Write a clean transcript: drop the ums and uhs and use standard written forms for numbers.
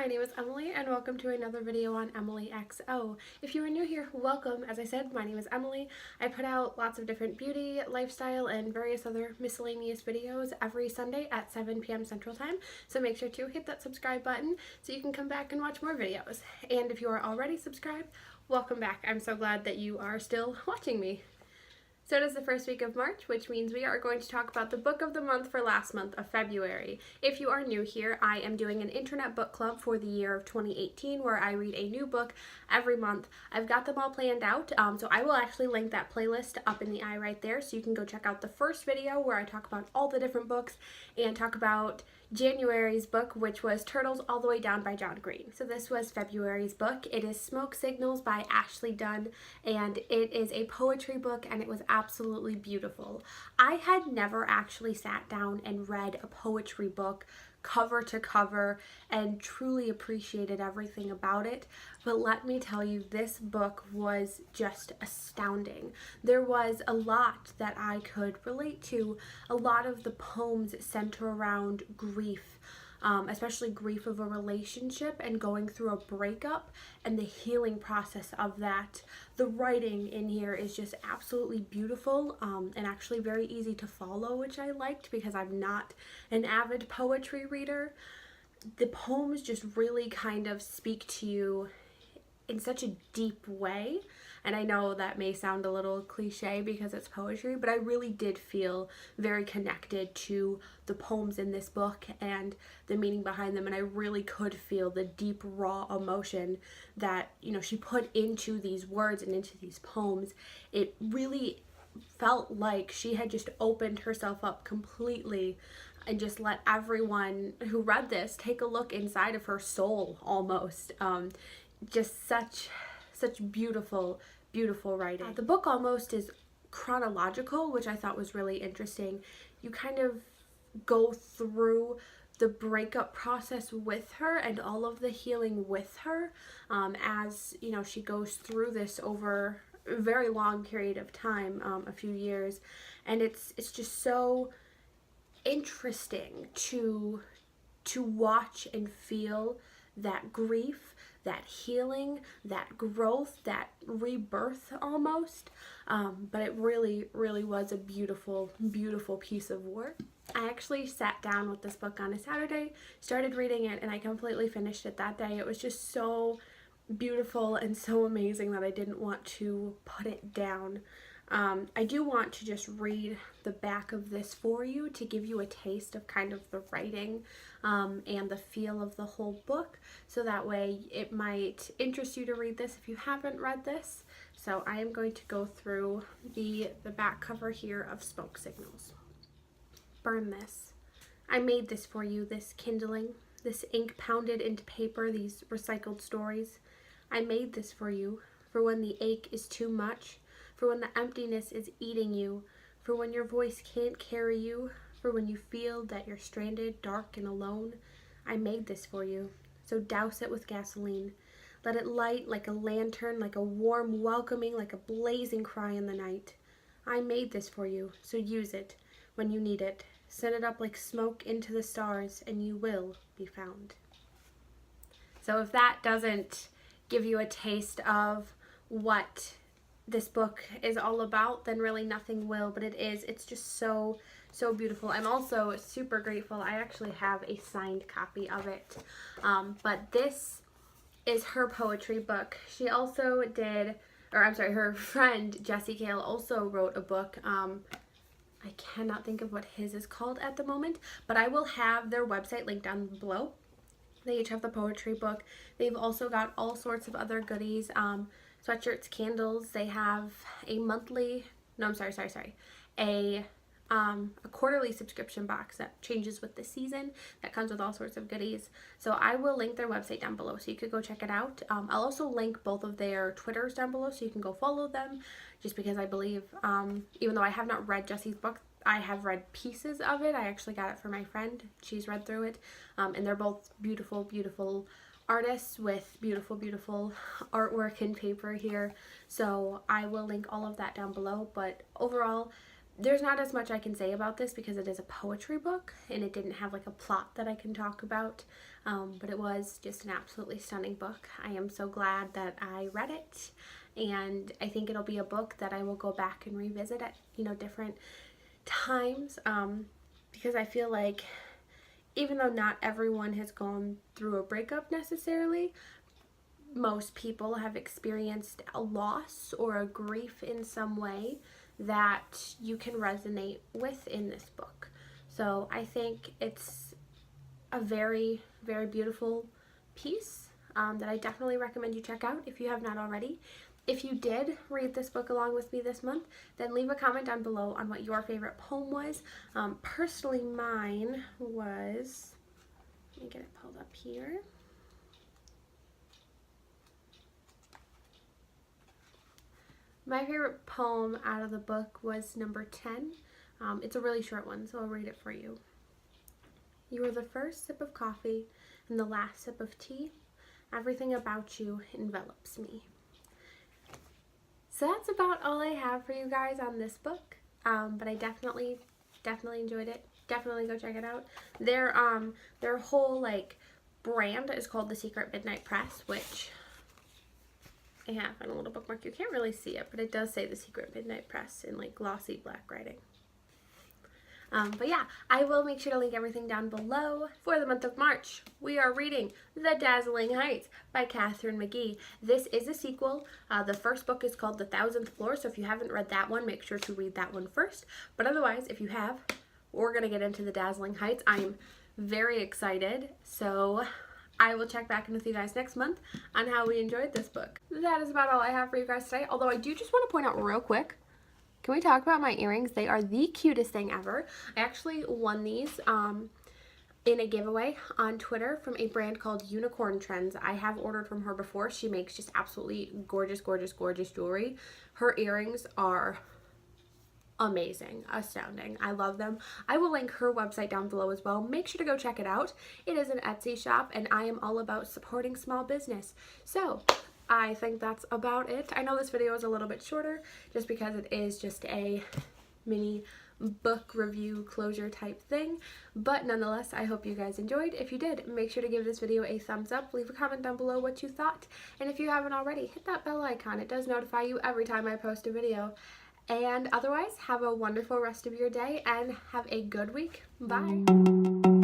my name is Emily and welcome to another video on Emily XO. If you are new here, welcome. As I said, my name is Emily. I put out lots of different beauty, lifestyle, and various other miscellaneous videos every Sunday at 7 p.m. Central Time, so make sure to hit that subscribe button so you can come back and watch more videos. And if you are already subscribed, welcome back. I'm so glad that you are still watching me. So it is the first week of March, which means we are going to talk about the book of the month for last month of February. If you are new here, I am doing an internet book club for the year of 2018 where I read a new book every month. I've got them all planned out, so I will actually link that playlist up in the eye right there so you can go check out the first video where I talk about all the different books and talk about January's book, which was Turtles All the Way Down by John Green. So this was February's book. It is Smoke Signals by Ashely Dunn, and it is a poetry book, and it was absolutely beautiful. I had never actually sat down and read a poetry book cover to cover and truly appreciated everything about it, but let me tell you, this book was just astounding. There was a lot that I could relate to. A lot of the poems center around grief, especially grief of a relationship and going through a breakup and the healing process of that. The writing in here is just absolutely beautiful and actually very easy to follow, which I liked because I'm not an avid poetry reader. The poems just really kind of speak to you in such a deep way, and I know that may sound a little cliche because it's poetry, but I really did feel very connected to the poems in this book and the meaning behind them, and I really could feel the deep raw emotion that, you know, she put into these words and into these poems. It really felt like she had just opened herself up completely and just let everyone who read this take a look inside of her soul almost. Just such beautiful writing. The book almost is chronological, which I thought was really interesting. You kind of go through the breakup process with her and all of the healing with her, as you know, she goes through this over a very long period of time, a few years, and it's just so interesting to watch and feel that grief, that healing, that growth, that rebirth almost. But it really was a beautiful piece of work. I actually sat down with this book on a Saturday, started reading it, and I completely finished it that day. It was just so beautiful and so amazing that I didn't want to put it down. I do want to just read the back of this for you to give you a taste of kind of the writing and the feel of the whole book, so that way it might interest you to read this if you haven't read this. So I am going to go through the back cover here of Smoke Signals. Burn this. I made this for you, this kindling, this ink pounded into paper, these recycled stories. I made this for you, for when the ache is too much, for when the emptiness is eating you, for when your voice can't carry you, for when you feel that you're stranded, dark and alone. I made this for you, so douse it with gasoline. Let it light like a lantern, like a warm welcoming, like a blazing cry in the night. I made this for you, so use it when you need it. Send it up like smoke into the stars, and you will be found. So if that doesn't give you a taste of what this book is all about, then really nothing will. But it's just so beautiful. I'm also super grateful. I actually have a signed copy of it, but this is her poetry book. She also did, or I'm sorry, her friend Jessie Kale also wrote a book. I cannot think of what his is called at the moment, but I will have their website linked down below. They each have the poetry book. They've also got all sorts of other goodies, sweatshirts, candles. They have a a quarterly subscription box that changes with the season, that comes with all sorts of goodies. So I will link their website down below so you could go check it out. I'll also link both of their Twitters down below so you can go follow them, just because I believe, even though I have not read Jessie's book, I have read pieces of it. I actually got it for my friend. She's read through it, and they're both beautiful artists with beautiful artwork and paper here. So I will link all of that down below. But overall, there's not as much I can say about this because it is a poetry book and it didn't have like a plot that I can talk about, but it was just an absolutely stunning book. I am so glad that I read it, and I think it'll be a book that I will go back and revisit at, you know, different times, because I feel like even though not everyone has gone through a breakup necessarily, most people have experienced a loss or a grief in some way that you can resonate with in this book. So I think it's a very, very beautiful piece that I definitely recommend you check out if you have not already. If you did read this book along with me this month, then leave a comment down below on what your favorite poem was. Personally, mine was, let me get it pulled up here. My favorite poem out of the book was number 10. It's a really short one, so I'll read it for you. You are the first sip of coffee and the last sip of tea. Everything about you envelops me. So that's about all I have for you guys on this book, but I definitely enjoyed it. Definitely go check it out. Their whole like brand is called The Secret Midnight Press, which I have on a little bookmark. You can't really see it, but it does say The Secret Midnight Press in like glossy black writing. But yeah, I will make sure to link everything down below. For the month of March, we are reading The Dazzling Heights by Katharine McGee. This is a sequel. The first book is called The Thousandth Floor, so if you haven't read that one, make sure to read that one first. But otherwise, if you have, we're going to get into The Dazzling Heights. I'm very excited, so I will check back in with you guys next month on how we enjoyed this book. That is about all I have for you guys today, although I do just want to point out real quick, can we talk about my earrings? They are the cutest thing ever. I actually won these in a giveaway on Twitter from a brand called Unicorn Trends. I have ordered from her before. She makes just absolutely gorgeous, gorgeous, gorgeous jewelry. Her earrings are amazing, astounding. I love them. I will link her website down below as well. Make sure to go check it out. It is an Etsy shop, and I am all about supporting small business. So I think that's about it. I know this video is a little bit shorter just because it is just a mini book review closure type thing, but nonetheless, I hope you guys enjoyed. If you did, make sure to give this video a thumbs up, leave a comment down below what you thought, and if you haven't already, hit that bell icon. It does notify you every time I post a video. And otherwise, have a wonderful rest of your day and have a good week. Bye!